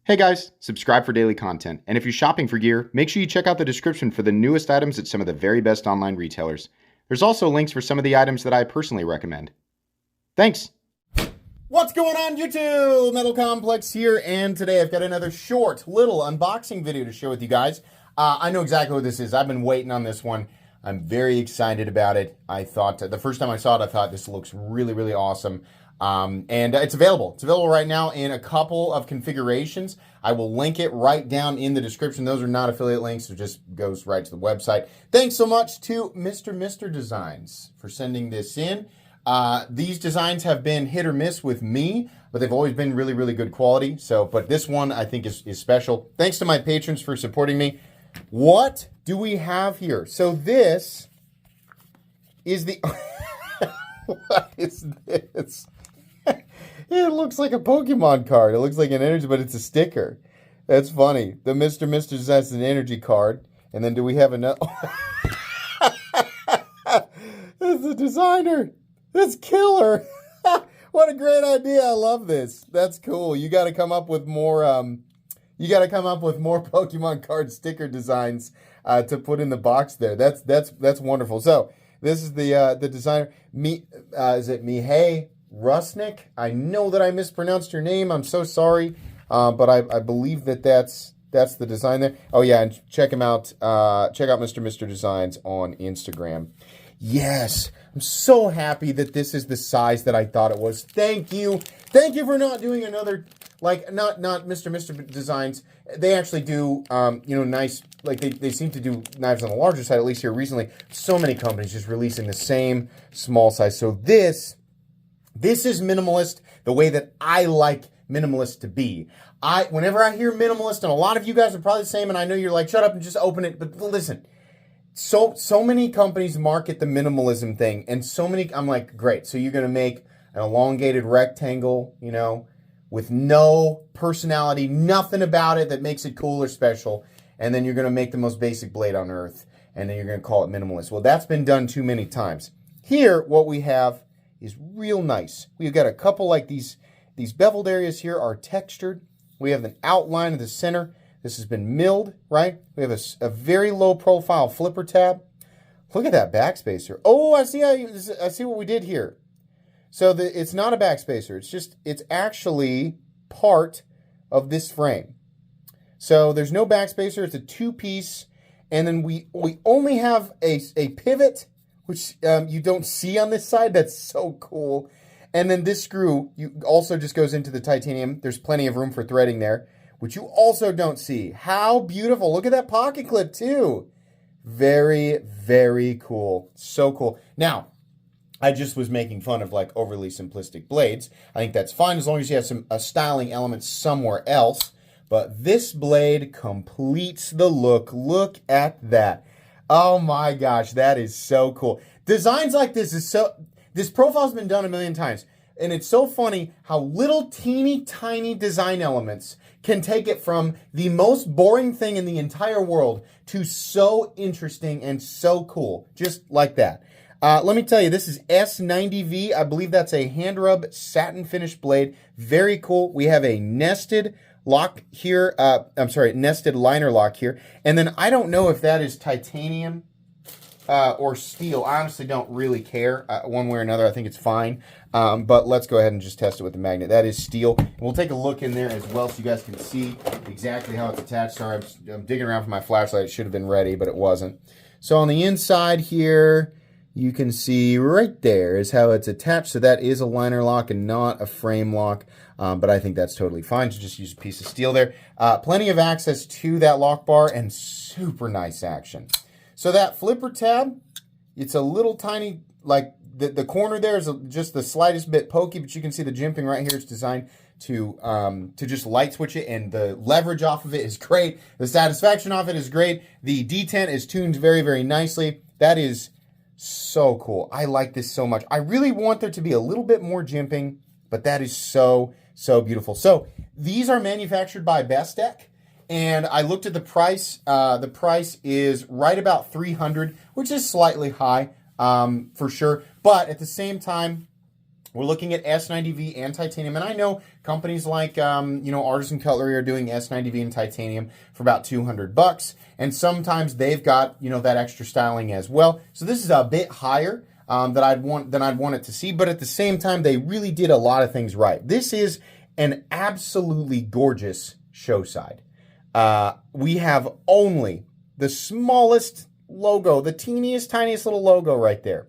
Hey guys, subscribe for daily content. And if you're shopping for gear, make sure you check out the description for the newest items at some of the very best online retailers. There's also links for some of the items that I personally recommend. Thanks! What's going on YouTube? Metal Complex here, and today I've got another short little unboxing video to share with you guys. I know exactly what this is. I've been waiting on this one. I'm very excited about it. I thought, the first time I saw it, I thought this looks really, really awesome. And it's available. It's available right now in a couple of configurations. I will link it right down in the description. Those are not affiliate links. It just goes right to the website. Thanks so much to Mr. Designs for sending this in. These designs have been hit or miss with me, but they've always been really, really good quality. So, but this one I think is special. Thanks to my patrons for supporting me. What do we have here? So this is the... What is this? It looks like a Pokemon card. It looks like an energy, but it's a sticker. That's funny. The Mr. Designs is an energy card. And then do we have another? It's the designer. That's killer. What a great idea. I love this. That's cool. You got to come up with more Pokemon card sticker designs to put in the box there. That's wonderful. So, this is the designer. Is it Mihei Rusnik? I know that I mispronounced your name. I'm so sorry, but I believe that's the design there. Oh yeah, and check him out. Check out Mr. Designs on Instagram. Yes, I'm so happy that this is the size that I thought it was. Thank you for not doing another, like, not Mr. Designs. They actually do, nice, like they seem to do knives on the larger side, at least here recently. So many companies just releasing the same small size. So this is minimalist the way that I like minimalist to be. Whenever I hear minimalist, and a lot of you guys are probably the same, and I know you're like, shut up and just open it, but listen. So many companies market the minimalism thing, and I'm like, great. So you're going to make an elongated rectangle, with no personality, nothing about it that makes it cool or special, and then you're going to make the most basic blade on earth, and then you're going to call it minimalist. Well, that's been done too many times. Here, what we have is real nice. We've got a couple like these beveled areas here are textured. We have an outline of the center. This has been milled, right? We have a very low profile flipper tab. Look at that backspacer. Oh, I see what we did here. So it's not a backspacer. It's actually part of this frame. So there's no backspacer. It's a two-piece, and then we only have a pivot, which you don't see on this side. That's so cool. And then this screw also just goes into the titanium. There's plenty of room for threading there, which you also don't see. How beautiful. Look at that pocket clip too. Very, very cool. So cool. Now, I just was making fun of like overly simplistic blades. I think that's fine as long as you have some styling elements somewhere else. But this blade completes the look. Look at that. Oh my gosh, that is so cool. Designs like this this profile's been done a million times. And it's so funny how little teeny tiny design elements can take it from the most boring thing in the entire world to so interesting and so cool. Just like that. Let me tell you, this is S90V. I believe that's a hand rub satin finish blade. Very cool. We have a nested lock here. Nested liner lock here. And then I don't know if that is titanium or steel. I honestly don't really care one way or another. I think it's fine. But let's go ahead and just test it with the magnet. That is steel. And we'll take a look in there as well so you guys can see exactly how it's attached. Sorry, I'm digging around for my flashlight. It should have been ready, but it wasn't. So on the inside here, you can see right there is how it's attached. So that is a liner lock and not a frame lock. But I think that's totally fine to just use a piece of steel there. Plenty of access to that lock bar and super nice action. So that flipper tab, it's a little tiny, like the corner there is just the slightest bit pokey, but you can see the jimping right here. It's designed to just light switch it, and the leverage off of it is great. The satisfaction off it is great. The detent is tuned very, very nicely. That is so cool. I like this so much. I really want there to be a little bit more jimping, but that is so beautiful. So these are manufactured by Bestech. And I looked at the price. The price is right about $300, which is slightly high for sure. But at the same time, We're looking at S90V and titanium, and I know companies like Artisan Cutlery are doing S90V and titanium for about $200, and sometimes they've got that extra styling as well. So this is a bit higher than I'd want it to see, but at the same time, they really did a lot of things right. This is an absolutely gorgeous show side. We have only the smallest logo, the teeniest, tiniest little logo right there.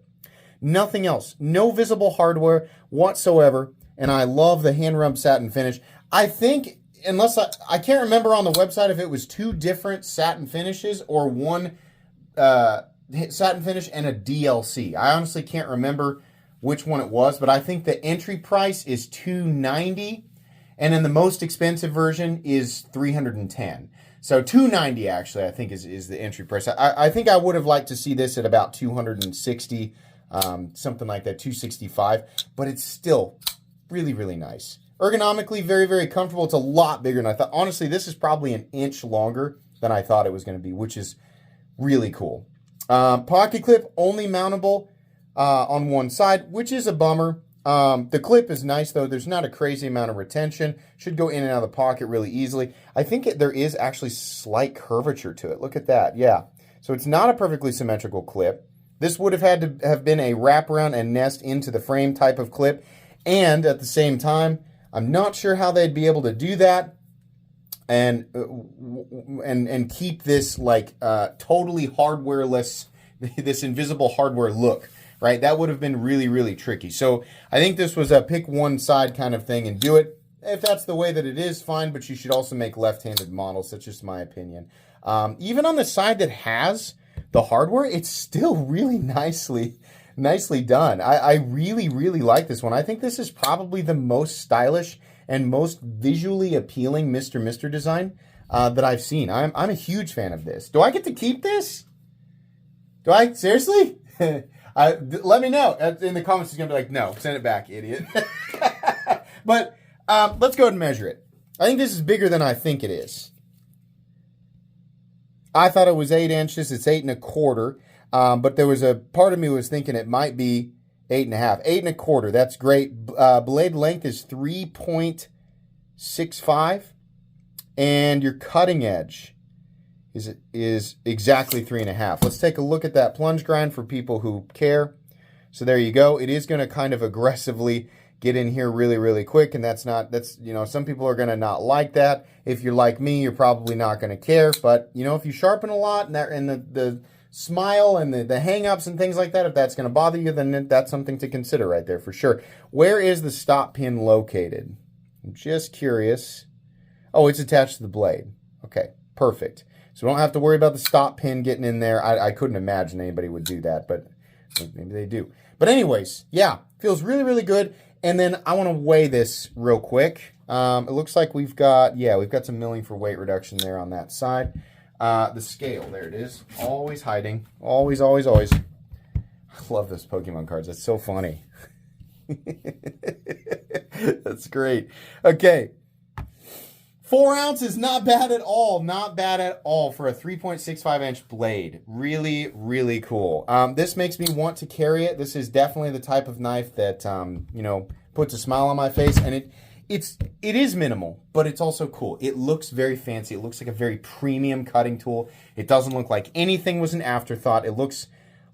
Nothing else. No visible hardware whatsoever. And I love the hand-rubbed satin finish. I think, unless I can't remember on the website if it was 2 different satin finishes or one satin finish and a DLC. I honestly can't remember which one it was, but I think the entry price is $290, and then the most expensive version is $310. So $290 actually, I think is the entry price. I think I would have liked to see this at about $260. Something like that, $265, but it's still really, really nice. Ergonomically, very, very comfortable. It's a lot bigger than I thought. Honestly, this is probably an inch longer than I thought it was going to be, which is really cool. Pocket clip, only mountable on one side, which is a bummer. The clip is nice, though. There's not a crazy amount of retention. Should go in and out of the pocket really easily. I think there is actually slight curvature to it. Look at that. Yeah. So it's not a perfectly symmetrical clip. This would have had to have been a wraparound and nest into the frame type of clip. And at the same time, I'm not sure how they'd be able to do that and keep this like totally hardwareless, this invisible hardware look, right? That would have been really, really tricky. So I think this was a pick one side kind of thing and do it. If that's the way that it is, fine, but you should also make left-handed models. That's just my opinion. Even on the side that has the hardware, it's still really nicely done. I really, really like this one. I think this is probably the most stylish and most visually appealing Mr. design that I've seen. I'm a huge fan of this. Do I get to keep this? Do I? Seriously? Let me know. In the comments, he's going to be like, no, send it back, idiot. But let's go ahead and measure it. I think this is bigger than I think it is. I thought it was 8 inches. It's 8 1/4. But there was a part of me was thinking it might be 8 1/2. 8 1/4. That's great. Blade length is 3.65. And your cutting edge is exactly 3 1/2. Let's take a look at that plunge grind for people who care. So there you go. It is going to kind of aggressively get in here really, really quick, and that's some people are going to not like that. If you're like me, you're probably not going to care, but if you sharpen a lot and the smile and the hang-ups and things like that, if that's going to bother you, then that's something to consider right there for sure. Where is the stop pin located? I'm just curious. Oh, it's attached to the blade. Okay, perfect. So we don't have to worry about the stop pin getting in there. I couldn't imagine anybody would do that, but maybe they do. But anyways, yeah, feels really, really good. And then I want to weigh this real quick. It looks like we've got some milling for weight reduction there on that side. The scale, there it is. Always hiding. Always, always, always. I love those Pokemon cards. That's so funny. That's great. Okay. 4 ounces, not bad at all. Not bad at all for a 3.65-inch blade. Really, really cool. This makes me want to carry it. This is definitely the type of knife that, puts a smile on my face. And it is minimal, but it's also cool. It looks very fancy. It looks like a very premium cutting tool. It doesn't look like anything was an afterthought. It looks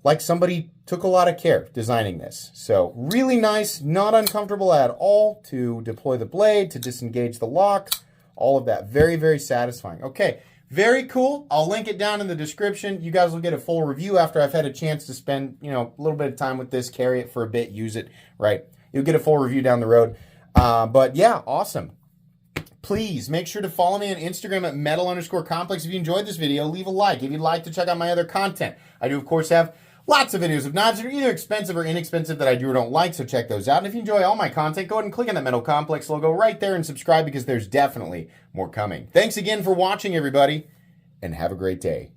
like somebody took a lot of care designing this. So really nice, not uncomfortable at all to deploy the blade, to disengage the lock. All of that. Very, very satisfying. Okay, very cool. I'll link it down in the description. You guys will get a full review after I've had a chance to spend, a little bit of time with this, carry it for a bit, use it, right? You'll get a full review down the road. But yeah, awesome. Please make sure to follow me on Instagram at metal_complex. If you enjoyed this video, leave a like. If you'd like to check out my other content, I do, of course, have lots of videos of knives that are either expensive or inexpensive that I do or don't like, so check those out. And if you enjoy all my content, go ahead and click on that Metal Complex logo right there and subscribe because there's definitely more coming. Thanks again for watching, everybody, and have a great day.